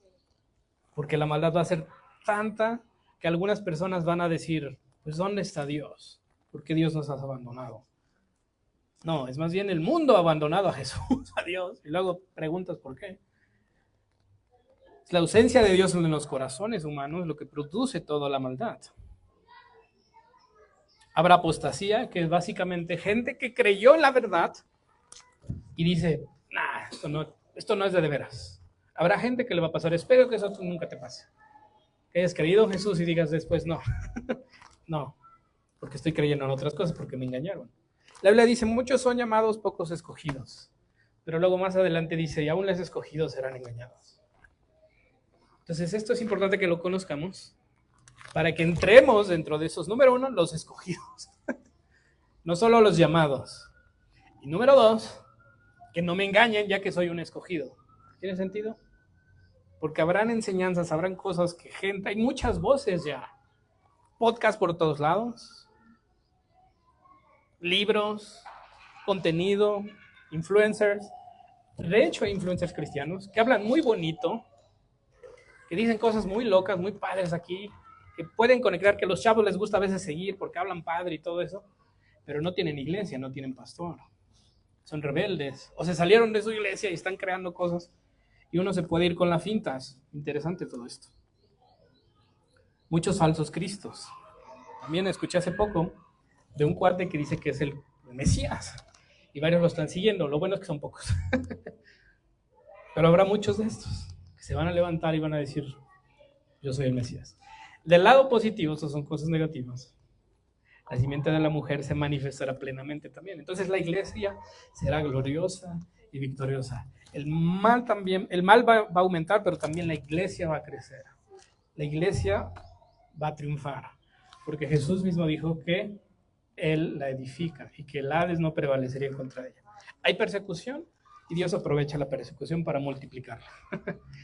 Porque la maldad va a ser tanta que algunas personas van a decir, pues ¿dónde está Dios? ¿Por qué Dios nos ha abandonado? No, es más bien el mundo ha abandonado a Jesús, a Dios. Y luego preguntas por qué. Es la ausencia de Dios en los corazones humanos lo que produce toda la maldad. Habrá apostasía, que es básicamente gente que creyó en la verdad y dice, esto no es de veras. Habrá gente que le va a pasar, espero que eso nunca te pase. Que hayas creído en Jesús y digas después, no, no, porque estoy creyendo en otras cosas, porque me engañaron. La Biblia dice, muchos son llamados, pocos escogidos. Pero luego más adelante dice, y aún los escogidos serán engañados. Entonces esto es importante que lo conozcamos, para que entremos dentro de esos, número uno, los escogidos. No solo los llamados. Y número dos, que no me engañen ya que soy un escogido. ¿Tiene sentido? Porque habrán enseñanzas, habrán cosas que hay muchas voces ya. Podcast por todos lados. Libros, contenido, influencers. De hecho, hay influencers cristianos que hablan muy bonito, que dicen cosas muy locas, muy padres aquí, que pueden conectar, que a los chavos les gusta a veces seguir porque hablan padre y todo eso, pero no tienen iglesia, no tienen pastor. Son rebeldes, o se salieron de su iglesia y están creando cosas, y uno se puede ir con la finta. Es interesante todo esto. Muchos falsos cristos. También escuché hace poco de un cuate que dice que es el Mesías, y varios lo están siguiendo. Lo bueno es que son pocos. Pero habrá muchos de estos que se van a levantar y van a decir, yo soy el Mesías. Del lado positivo, estas son cosas negativas. La simiente de la mujer se manifestará plenamente también. Entonces la iglesia será gloriosa y victoriosa. El mal va a aumentar, pero también la iglesia va a crecer. La iglesia va a triunfar, porque Jesús mismo dijo que Él la edifica y que el Hades no prevalecería contra ella. Hay persecución y Dios aprovecha la persecución para multiplicarla.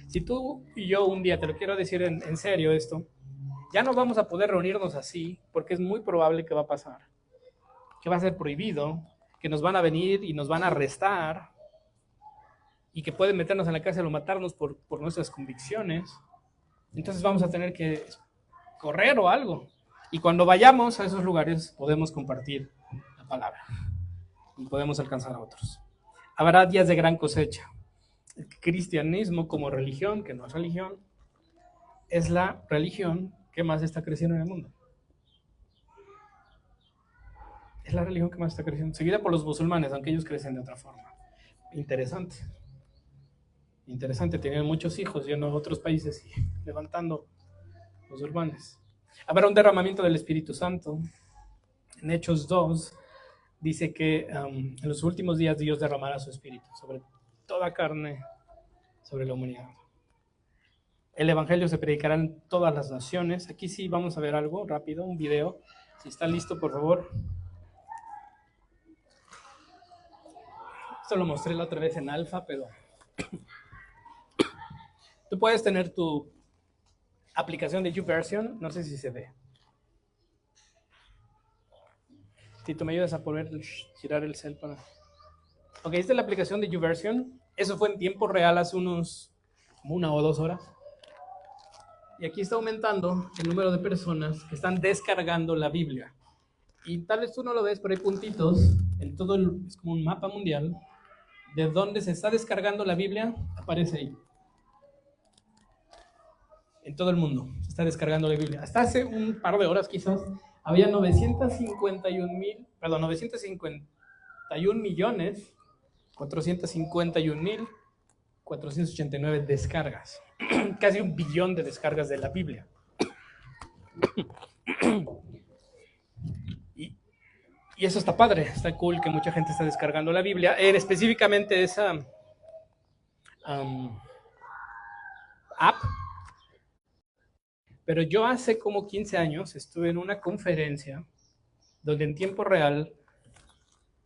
Si tú y yo un día, te lo quiero decir en serio esto, ya no vamos a poder reunirnos así, porque es muy probable que va a pasar, que va a ser prohibido, que nos van a venir y nos van a arrestar y que pueden meternos en la cárcel o matarnos por nuestras convicciones. Entonces vamos a tener que correr o algo. Y cuando vayamos a esos lugares podemos compartir la palabra y podemos alcanzar a otros. Habrá días de gran cosecha. El cristianismo como religión, que no es religión, es la religión que más está creciendo en el mundo. Es la religión que más está creciendo, seguida por los musulmanes, aunque ellos crecen de otra forma. Interesante. Interesante, tienen muchos hijos yendo a otros países y levantando musulmanes. Habrá un derramamiento del Espíritu Santo. En Hechos 2 dice que en los últimos días Dios derramará su Espíritu sobre toda carne, sobre la humanidad. El Evangelio se predicará en todas las naciones. Aquí sí vamos a ver algo rápido, un video. Si está listo, por favor. Esto lo mostré la otra vez en alfa, pero tú puedes tener tu aplicación de YouVersion, no sé si se ve. Si tú me ayudas a poder girar el cel para... Ok, esta es la aplicación de YouVersion. Eso fue en tiempo real hace unos como 1 o 2 horas. Y aquí está aumentando el número de personas que están descargando la Biblia. Y tal vez tú no lo ves, pero hay puntitos en todo es como un mapa mundial de dónde se está descargando la Biblia, aparece ahí. En todo el mundo se está descargando la Biblia. Hasta hace un par de horas quizás había 951.451.489 descargas. Casi 1 billón de descargas de la Biblia. Y eso está padre, está cool que mucha gente está descargando la Biblia. Específicamente esa app. Pero yo hace como 15 años estuve en una conferencia donde en tiempo real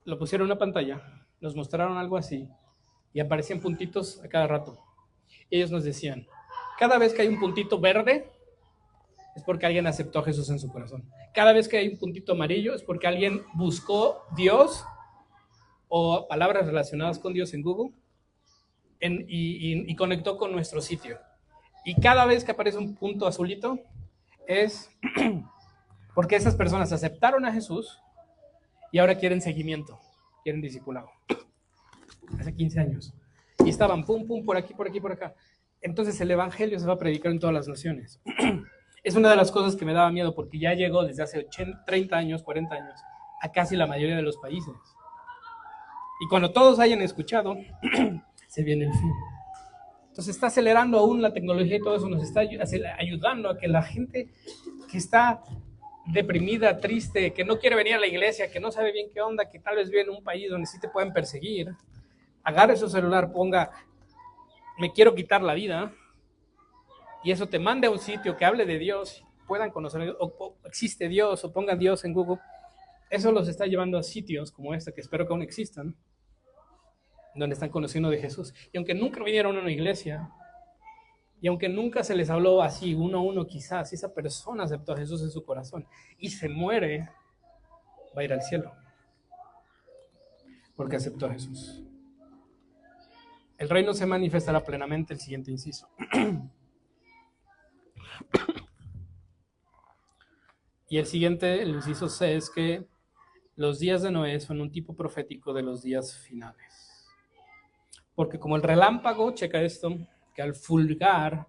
lo pusieron en una pantalla, nos mostraron algo así y aparecían puntitos a cada rato. Ellos nos decían, cada vez que hay un puntito verde es porque alguien aceptó a Jesús en su corazón. Cada vez que hay un puntito amarillo es porque alguien buscó Dios o palabras relacionadas con Dios en Google y conectó con nuestro sitio. Y cada vez que aparece un punto azulito es porque esas personas aceptaron a Jesús y ahora quieren seguimiento, quieren discipulado. Hace 15 años. Y estaban pum, pum, por aquí, por aquí, por acá. Entonces el evangelio se va a predicar en todas las naciones. Es una de las cosas que me daba miedo porque ya llegó desde hace 30 años, 40 años, a casi la mayoría de los países. Y cuando todos hayan escuchado, se viene el fin. Entonces está acelerando aún la tecnología y todo eso nos está ayudando a que la gente que está deprimida, triste, que no quiere venir a la iglesia, que no sabe bien qué onda, que tal vez vive en un país donde sí te pueden perseguir, agarre su celular, ponga, me quiero quitar la vida, y eso te mande a un sitio que hable de Dios, puedan conocer, o existe Dios, o pongan Dios en Google. Eso los está llevando a sitios como este, que espero que aún existan, donde están conociendo de Jesús. Y aunque nunca vinieron a una iglesia, y aunque nunca se les habló así, uno a uno quizás, si esa persona aceptó a Jesús en su corazón y se muere, va a ir al cielo, porque aceptó a Jesús. El reino se manifestará plenamente, el siguiente inciso. Y el siguiente, el inciso C, es que los días de Noé son un tipo profético de los días finales. Porque como el relámpago, checa esto, que al fulgurar,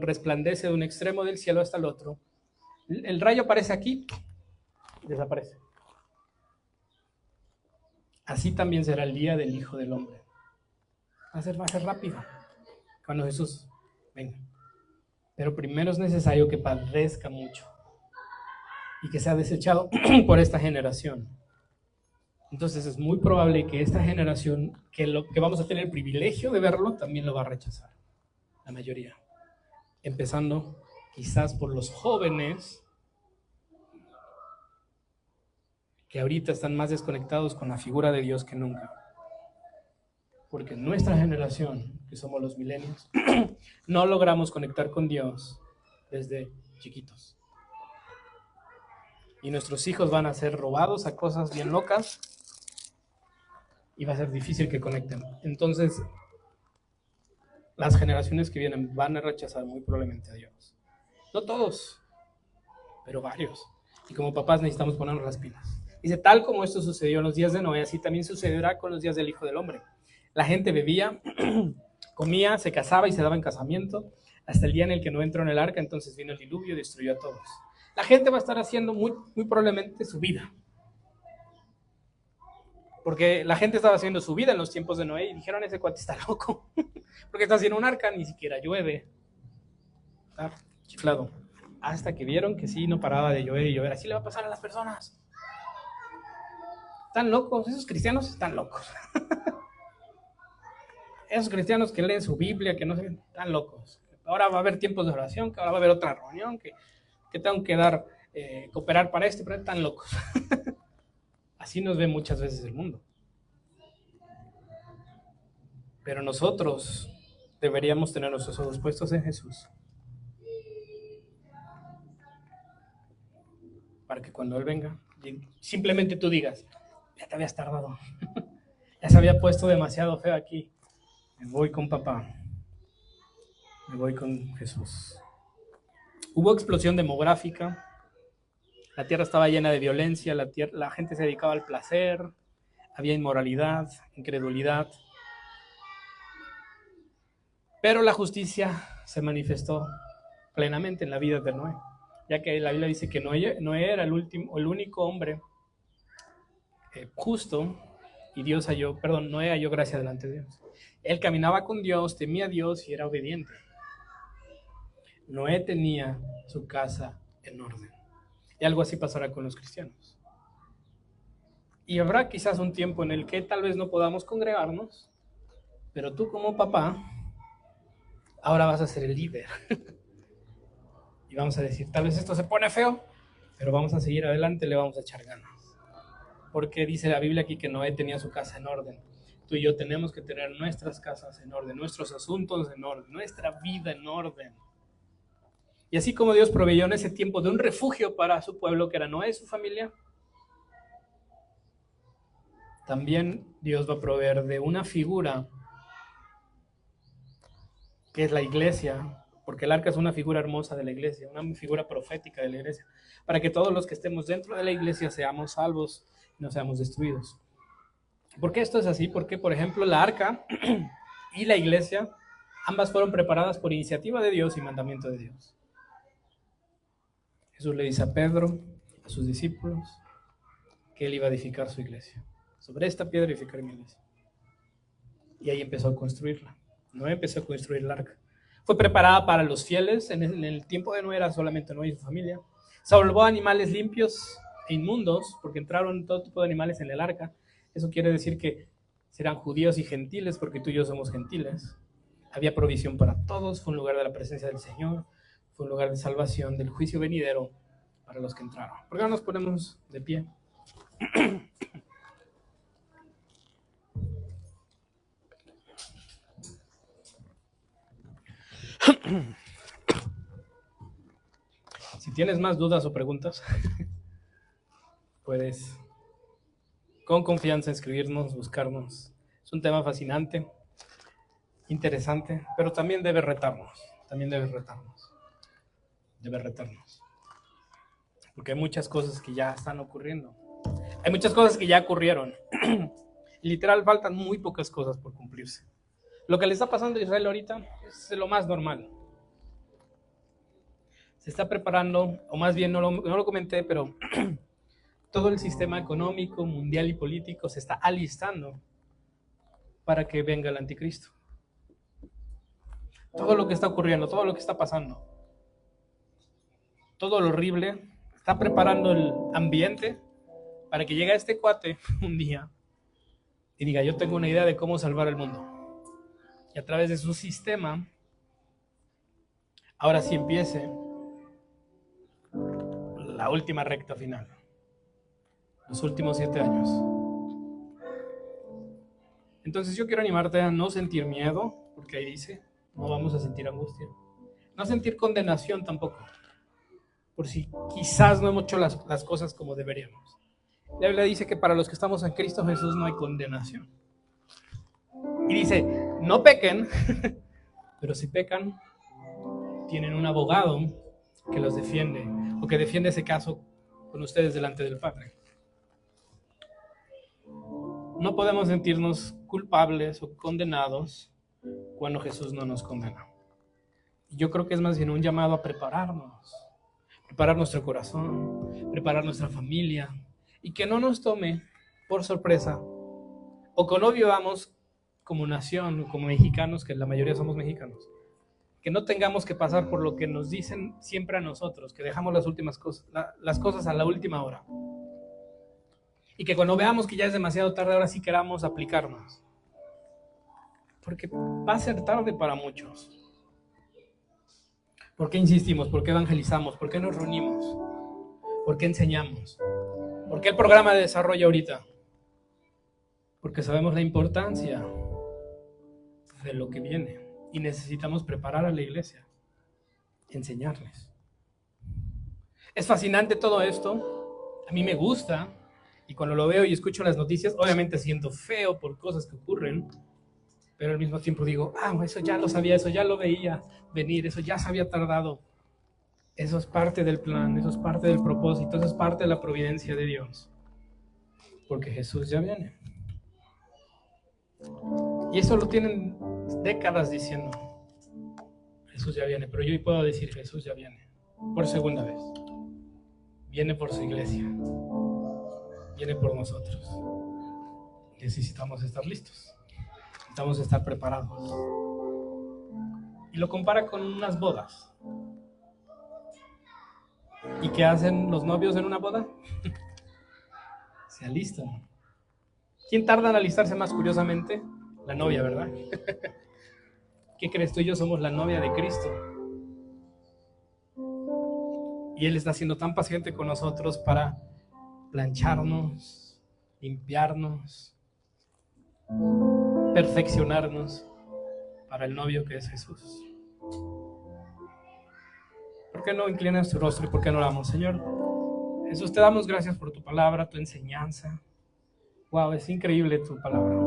resplandece de un extremo del cielo hasta el otro, el rayo aparece aquí y desaparece. Así también será el día del Hijo del Hombre. Va a ser rápido cuando Jesús venga. Pero primero es necesario que padezca mucho y que sea desechado por esta generación. Entonces es muy probable que esta generación, que vamos a tener el privilegio de verlo, también lo va a rechazar. La mayoría. Empezando quizás por los jóvenes que ahorita están más desconectados con la figura de Dios que nunca. Porque nuestra generación, que somos los millennials, no logramos conectar con Dios desde chiquitos. y nuestros hijos van a ser robados a cosas bien locas y va a ser difícil que conecten. Entonces, las generaciones que vienen van a rechazar muy probablemente a Dios. No todos, pero varios. Y como papás necesitamos ponernos las pilas. Dice, tal como esto sucedió en los días de Noé, así también sucederá con los días del Hijo del Hombre. La gente bebía, comía, se casaba y se daba en casamiento, hasta el día en el que no entró en el arca, entonces vino el diluvio y destruyó a todos. La gente va a estar haciendo muy probablemente su vida. Porque la gente estaba haciendo su vida en los tiempos de Noé y dijeron, ese cuate está loco. Porque está haciendo un arca, ni siquiera llueve. Está chiflado. Hasta que vieron que sí, no paraba de llover y llover. Así le va a pasar a las personas. Están locos, esos cristianos están locos. Esos cristianos que leen su Biblia, que no sé, están locos. Ahora va a haber tiempos de oración, que ahora va a haber otra reunión, que tengo que dar, cooperar para esto, pero están locos. Así nos ve muchas veces el mundo. Pero nosotros deberíamos tener nuestros ojos puestos en Jesús. Para que cuando Él venga, simplemente tú digas, ya te habías tardado. Ya se había puesto demasiado feo aquí. Me voy con papá. Me voy con Jesús. Hubo explosión demográfica. La tierra estaba llena de violencia. La gente se dedicaba al placer. Había inmoralidad, incredulidad. Pero la justicia se manifestó plenamente en la vida de Noé, ya que la Biblia dice que Noé era el único hombre justo, y Noé halló gracia delante de Dios. Él caminaba con Dios, temía a Dios y era obediente. Noé tenía su casa en orden. Y algo así pasará con los cristianos. Y habrá quizás un tiempo en el que tal vez no podamos congregarnos, pero tú como papá, ahora vas a ser el líder. Y vamos a decir, tal vez esto se pone feo, pero vamos a seguir adelante, le vamos a echar ganas. Porque dice la Biblia aquí que Noé tenía su casa en orden. Tú y yo tenemos que tener nuestras casas en orden, nuestros asuntos en orden, nuestra vida en orden. Y así como Dios proveyó en ese tiempo de un refugio para su pueblo, que era Noé y su familia, también Dios va a proveer de una figura que es la iglesia, porque el arca es una figura hermosa de la iglesia, una figura profética de la iglesia, para que todos los que estemos dentro de la iglesia seamos salvos y no seamos destruidos. ¿Por qué esto es así? Porque, por ejemplo, la arca y la iglesia, ambas fueron preparadas por iniciativa de Dios y mandamiento de Dios. Jesús le dice a Pedro, a sus discípulos, que él iba a edificar su iglesia. Sobre esta piedra edificaré mi iglesia. Y ahí empezó a construirla. Noé empezó a construir el arca. Fue preparada para los fieles. En el tiempo de Noé era solamente Noé y su familia. Salvó animales limpios e inmundos, porque entraron todo tipo de animales en el arca. Eso quiere decir que serán judíos y gentiles, porque tú y yo somos gentiles. Había provisión para todos. Fue un lugar de la presencia del Señor. Fue un lugar de salvación, del juicio venidero para los que entraron. ¿Por qué no nos ponemos de pie? Si tienes más dudas o preguntas, puedes con confianza escribirnos, buscarnos. Es un tema fascinante, interesante, pero también debe retarnos. Debe retarnos. Porque hay muchas cosas que ya están ocurriendo. Hay muchas cosas que ya ocurrieron. Literal, faltan muy pocas cosas por cumplirse. Lo que le está pasando a Israel ahorita es lo más normal. Se está preparando, o más bien no lo comenté, pero todo el sistema económico, mundial y político se está alistando para que venga el anticristo. Todo lo que está ocurriendo, todo lo que está pasando, todo lo horrible, está preparando el ambiente para que llegue este cuate un día y diga, yo tengo una idea de cómo salvar el mundo. Y a través de su sistema, ahora sí empiece la última recta final. Los últimos 7 años. Entonces yo quiero animarte a no sentir miedo, porque ahí dice, no vamos a sentir angustia. No sentir condenación tampoco. por si quizás no hemos hecho las cosas como deberíamos. La Biblia dice que para los que estamos en Cristo Jesús no hay condenación. Y dice, no pequen, pero si pecan, tienen un abogado que los defiende, o que defiende ese caso con ustedes delante del Padre. No podemos sentirnos culpables o condenados cuando Jesús no nos condena. Yo creo que es más bien un llamado a prepararnos, preparar nuestro corazón, preparar nuestra familia, y que no nos tome por sorpresa, o que no vivamos como nación, como mexicanos, que la mayoría somos mexicanos, que no tengamos que pasar por lo que nos dicen siempre a nosotros, que dejamos las cosas a la última hora, y que cuando veamos que ya es demasiado tarde, ahora sí queramos aplicarnos, porque va a ser tarde para muchos. ¿Por qué insistimos? ¿Por qué evangelizamos? ¿Por qué nos reunimos? ¿Por qué enseñamos? ¿Por qué el programa de desarrollo ahorita? Porque sabemos la importancia de lo que viene y necesitamos preparar a la iglesia, enseñarles. Es fascinante todo esto, a mí me gusta, y cuando lo veo y escucho las noticias, obviamente siento feo por cosas que ocurren, pero al mismo tiempo digo, eso ya lo sabía, eso ya lo veía venir, eso ya se había tardado. Eso es parte del plan, eso es parte del propósito, eso es parte de la providencia de Dios. Porque Jesús ya viene. Y eso lo tienen décadas diciendo. Jesús ya viene, pero yo hoy puedo decir, Jesús ya viene. Por segunda vez. Viene por su iglesia. Viene por nosotros. Necesitamos estar listos. Necesitamos estar preparados. Y lo compara con unas bodas. ¿Y qué hacen los novios en una boda? Se alistan. ¿Quién tarda en alistarse más curiosamente? La novia, ¿verdad? ¿Qué crees? Tú y yo somos la novia de Cristo. Y Él está siendo tan paciente con nosotros para plancharnos, limpiarnos, perfeccionarnos para el novio que es Jesús. ¿Por qué no inclinas tu rostro y por qué no oramos? Señor Jesús, te damos gracias por tu palabra, tu enseñanza. Wow, es increíble tu palabra.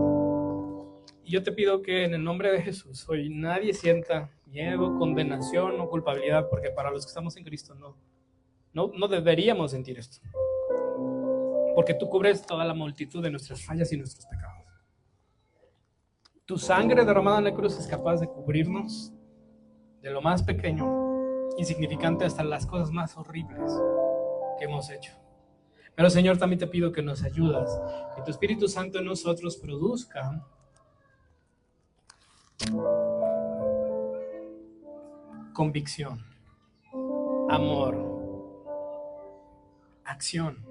Y yo te pido que en el nombre de Jesús hoy nadie sienta miedo, condenación o culpabilidad, porque para los que estamos en Cristo no deberíamos sentir esto. Porque tú cubres toda la multitud de nuestras fallas y nuestros pecados. Tu sangre derramada en la cruz es capaz de cubrirnos de lo más pequeño, insignificante, hasta las cosas más horribles que hemos hecho. Pero Señor, también te pido que nos ayudas, que tu Espíritu Santo en nosotros produzca convicción, amor, acción.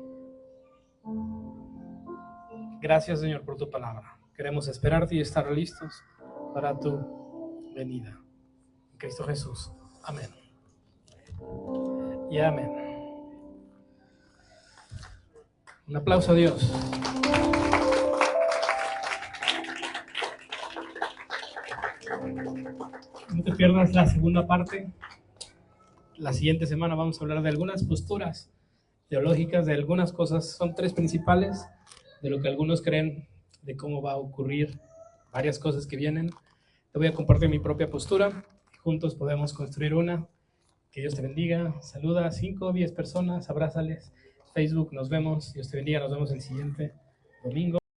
Gracias, Señor, por tu palabra. Queremos esperarte y estar listos para tu venida. En Cristo Jesús. Amén. Y amén. Un aplauso a Dios. No te pierdas la segunda parte. La siguiente semana vamos a hablar de algunas posturas teológicas, de algunas cosas. Son tres principales de lo que algunos creen de cómo va a ocurrir varias cosas que vienen. Te voy a compartir mi propia postura. Juntos podemos construir una. Que Dios te bendiga. Saluda a 5 o 10 personas, abrázales. Facebook, nos vemos. Dios te bendiga. Nos vemos el siguiente domingo.